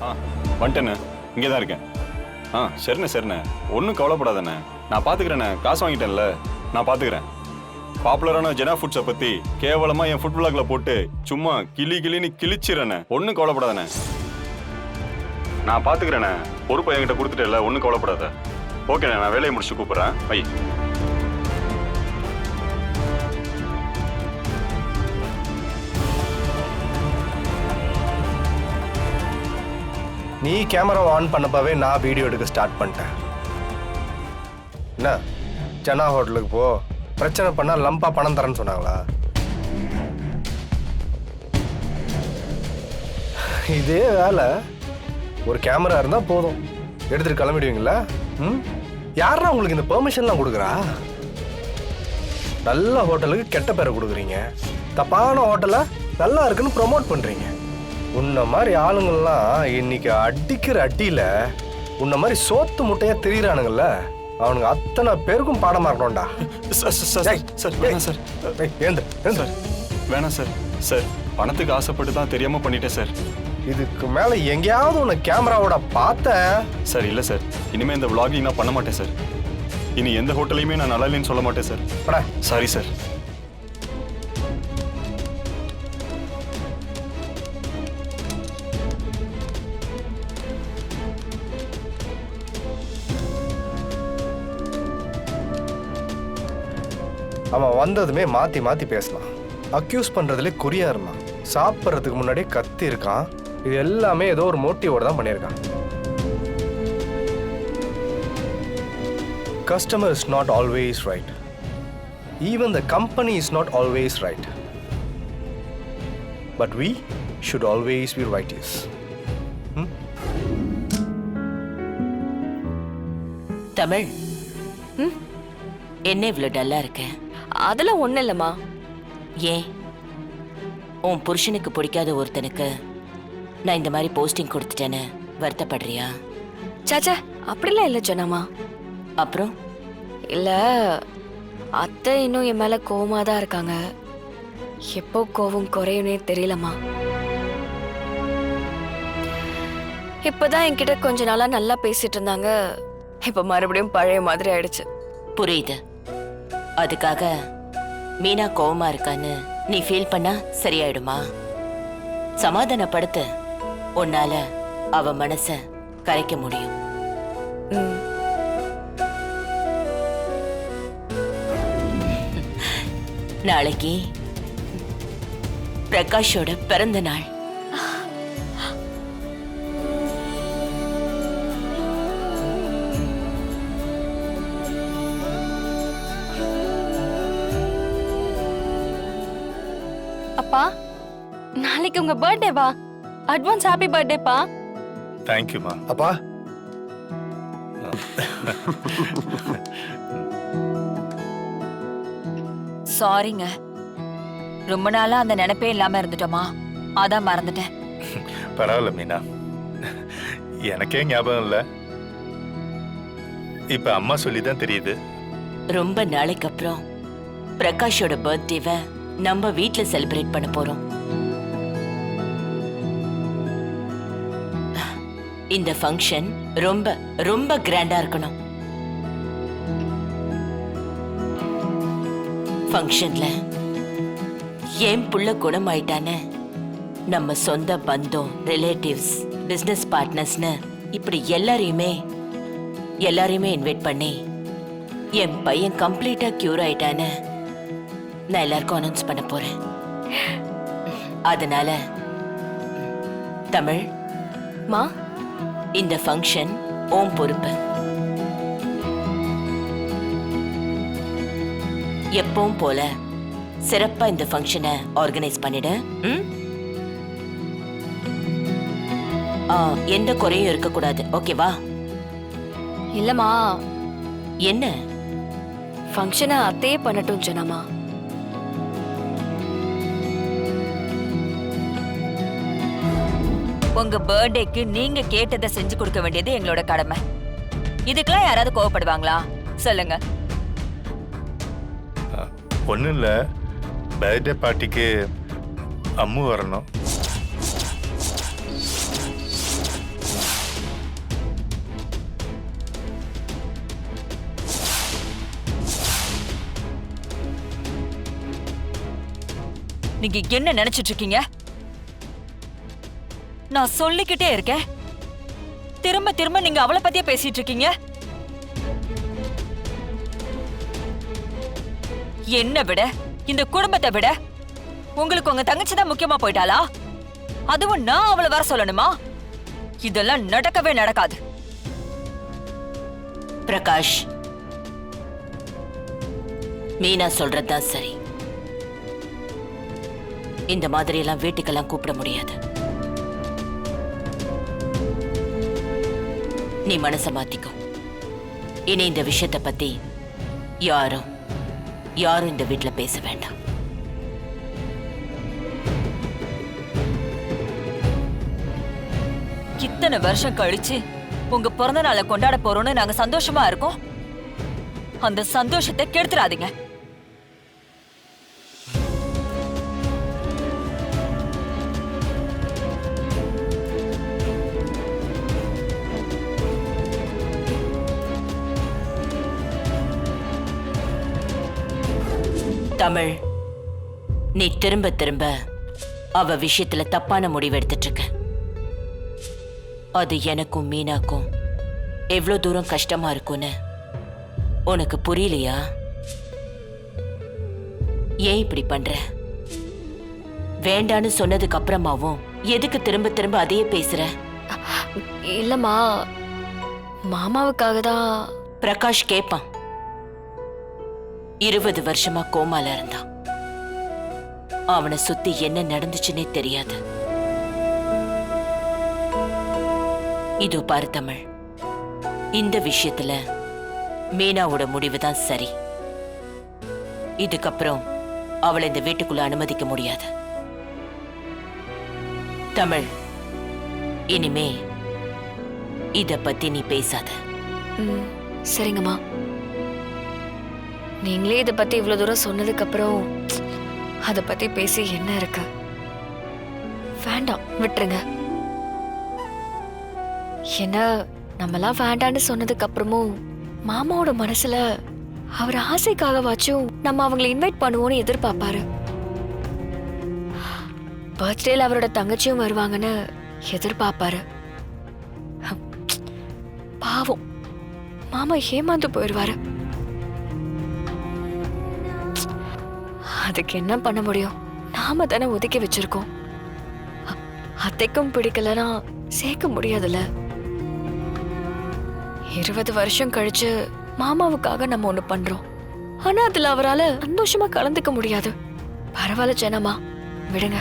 ஆ வந்துட்டேண்ணே, இங்கே தான் இருக்கேன். ஆ சரிண்ணே. ஒன்றும் கவலைப்படாதண்ணே, நான் பார்த்துக்கிறேண்ணே. காசு வாங்கிட்டேன்ல, நான் பார்த்துக்கிறேன். பாப்புலரான ஜெனா ஃபுட்ஸை பற்றி கேவலமாக என் ஃபுட் பிளாக்ல போட்டு சும்மா கிளின்னு கிழிச்சிடறேண்ணே. ஒன்றும் கவலைப்படாதண்ணே, நான் பார்த்துக்கிறேண்ணே. பொறுப்பை என்கிட்ட கொடுத்துட்டேன்ல, ஒன்றும் கவலைப்படாத. ஓகேண்ணே, நான் வேலையை முடிச்சு கூப்பிட்றேன். பை. நீ கேமரா ஆன் பண்ணப்பவே நான் வீடியோ எடுக்க ஸ்டார்ட் பண்ணிட்டேன். என்ன ஜனா ஹோட்டலுக்கு போ, பிரச்சனை பண்ணா லம்பா பணம் தரேன்னு சொன்னாங்களா? இதே வேலை ஒரு கேமரா இருந்தா போதும், எடுத்துட்டு கிளம்பிடுவீங்களா? யாரா உங்களுக்கு இந்த பெர்மிஷன்லாம் கொடுக்குறா? நல்ல ஹோட்டலுக்கு கெட்ட பேரை கொடுக்குறீங்க, தப்பான ஹோட்டலை நல்லா இருக்குன்னு ப்ரொமோட் பண்றீங்க. உன்ன மாதிரி ஆளுங்கள்லாம் இன்னைக்கு அடிக்கிற அடியில உன்ன மாதிரி சோத்து முட்டையா திரியிறானுங்கல்ல, அவனுங்க அத்தனை பேருக்கும் பாடமா இருக்கணும்டா. வேணாம் சார். வேணாம் சார். சார் பணத்துக்கு ஆசைப்பட்டு தான் தெரியாம பண்ணிட்டேன் சார். இதுக்கு மேல எங்கேயாவது உன்னை கேமராவோட பார்த்தேன் சார். இல்ல சார், இனிமே இந்த vlogging நான் பண்ண மாட்டேன் சார். இனி எந்த ஹோட்டலையுமே நான் நல்லா இல்லைன்னு சொல்ல மாட்டேன் சார். Sorry sir. அவன் வந்ததுமே மாத்தி மாத்தி பேசலாம், அக்யூஸ் பண்றதுல குறியா இருந்தான், சாப்பிட்றதுக்கு முன்னாடியே கத்தி இருக்கான். இது எல்லாமே ஏதோ ஒரு மோட்டிவோட தான் பண்ணியிருக்கான். Customer is not always right. Even the company is not always right. But we should always be righteous. Tamil, என்ன இவ்வளவு டல்லா இருக்க? அதெல்லாம் ஒண்ணு இல்லம்மா. ஏன் உன் புருஷனுக்கு பிடிக்காத ஒருத்தனுக்கு நான் இந்த மாதிரி போஸ்டிங் கொடுத்துட்டேன்னு வருத்தப்படுறியா? சாச்சா அப்படிலாம் இல்ல ஜனாமா. அப்புறம் இல்ல, அத்தை இன்னும் என் மேல கோவமா தான் இருக்காங்க. எப்போ கோவம் குறையும்னே தெரியலம்மா. இப்பதான் என்கிட்ட கொஞ்ச நாளா நல்லா பேசிட்டு இருந்தாங்க, இப்ப மறுபடியும் பழைய மாதிரி ஆயிடுச்சு. புரியுது. அதுக்காக மீனா கோவமா இருக்கான்னு நீ ஃபீல் பண்ணா சரியாயிடுமா? சமாதானப்படுத்து, உன்னால அவ மனச கரைக்க முடியும். நாளைக்கு பிரகாஷோட பிறந்த நாள். அப்பா, நாளைக்கு உங்க பர்த்டேவா? Advance happy பர்த்டேப்பா. தேங்க்யூமா. அப்பா சாரிங்க, ரொம்ப நாளா அந்த நினைப்பே இல்லாம இருந்துட்டோமா, அதான் மறந்துட்டேன். பரவாயில்ல மீனா, எனக்கே ஞாபகம் இல்ல, இப்ப அம்மா சொல்லிதான் தெரியுது. ரொம்ப நாளைக்கு அப்புறம் பிரகாஷோட பர்த்டேவை நம்ம வீட்ல செலிப்ரேட் பண்ண போறோம். இந்த ஃபங்க்ஷன் ரொம்ப ரொம்ப கிராண்டா இருக்கணும். ஃபங்க்ஷன்ல ஏன் புள்ள குணமாயிட்டான்னு நம்ம சொந்த பந்தம், ரிலேட்டிவ்ஸ், பிசினஸ் பார்ட்னர்ஸ்னு இப்படி எல்லாரையுமே இன்வைட் பண்ணி என் பையன் கம்ப்ளீட்டா கியூர் ஆயிட்டான்னு நான் எல்லாருக்கும் அனௌன்ஸ் பண்ண போறேன். அதனால தமிழ் மா, இந்த ஃபங்க்ஷன் ஓம் பொறுப்பு. எப்பவும் போல சிறப்பா இந்த ஃபங்க்ஷனை ஆர்கனைஸ் பண்ணிடு. எந்த குறையும் இருக்கக்கூடாது, ஓகேவா? இல்லம்மா. என்ன? ஃபங்க்ஷனை அத்தையே பண்ணட்டும் ஜனாமா. உங்க பர்த்டேக்கு நீங்க கேட்டதை செஞ்சு கொடுக்க வேண்டியது எங்களோட கடமை. இதுக்கெல்லாம் யாராவது கோவப்படுவாங்களா சொல்லுங்க? ஒன்றும் இல்லை, பர்த்டே பார்ட்டிக்கு அம்மு வரணும். நீங்க என்ன நினைச்சிட்டு இருக்கீங்க? நான் சொல்லிக்கிட்டே இருக்கேன், திரும்ப திரும்ப நீங்க அவளை பத்தியே பேசிட்டு இருக்கீங்க. என்ன விட, இந்த குடும்பத்தை விட உங்களுக்கு உங்க தங்கச்சி தான் முக்கியமா போயிட்டாளா? அதுவும் நான் அவளை வர சொல்லணுமா? இதெல்லாம் நடக்கவே நடக்காது. பிரகாஷ், மீனா சொல்றதுதான் சரி. இந்த மாதிரி எல்லாம் வீட்டுக்கெல்லாம் கூப்பிட முடியாது. நீ மனச மாத்திக்கோ. இனி இந்த விஷயத்தை பத்தி யாரும் இந்த வீட்டுல பேச வேண்டாம். இத்தனை வருஷம் கழிச்சு உங்க பிறந்த நாளை கொண்டாட போறோம்னு நாங்க சந்தோஷமா இருக்கோம். அந்த சந்தோஷத்தை கெடுத்துறாதீங்க. தமிழ், நீ திரும்ப திரும்ப அவ விஷயத்துல தப்பான முடிவு எடுத்துட்டு இருக்க. அது எனக்கும் மீனாக்கும் எவ்வளவு தூரம் கஷ்டமா இருக்கும்னு உனக்கு புரியலையா? ஏன் இப்படி பண்ற? வேண்டான்னு சொன்னதுக்கு அப்புறமாவும் எதுக்கு திரும்ப திரும்ப அதையே பேசுற? இல்லம்மா, மாமாவுக்காக தான். பிரகாஷ் கேப்பான். 20 வருஷமா கோமால இருந்தான். அவனை சுத்தி என்ன நடந்துச்சுன்னே தெரியாது. இதோ பாரு தமிழ், இந்த விஷயத்துல மீனாவோட முடிவுதான் சரி. இதுக்கப்புறம் அவளை இந்த வீட்டுக்குள்ள அனுமதிக்க முடியாது. தமிழ், இனிமே இத பத்தி நீ பேசாத. சரிங்கம்மா. நீங்களே இதை பத்தி இவ்வளவு தூரம் சொன்னதுக்கு அப்புறம் அதை பத்தி பேசி என்ன இருக்கு? வேண்டாம், விட்டுருங்க. என்ன, நம்மலாம் வேண்டான்னு சொன்னதுக்கு அப்புறமும் மாமாவோட மனசுல அவர் ஆசைக்காகவாச்சும் நம்ம அவங்களை இன்வைட் பண்ணுவோம்னு எதிர்பார்ப்பாரு. பர்த்டேல அவரோட தங்கச்சியும் வருவாங்கன்னு எதிர்பார்ப்பாரு. பாவம், மாமா ஏமாந்து போயிடுவாரு. அதுக்கு என்ன பண்ண முடியும்? நாம தானே ஒதுக்கி வச்சிருக்கோம். அத்தைக்கும் பிடிக்கலனா சேர்க்க முடியாதுல்ல. 20 வருஷம் கழிச்சு மாமாவுக்காக நம்ம ஒண்ணு பண்றோம். ஆனா அதுல அவரால சந்தோஷமா கலந்துக்க முடியாது. பரவாயில்ல ஜனமா, விடுங்க.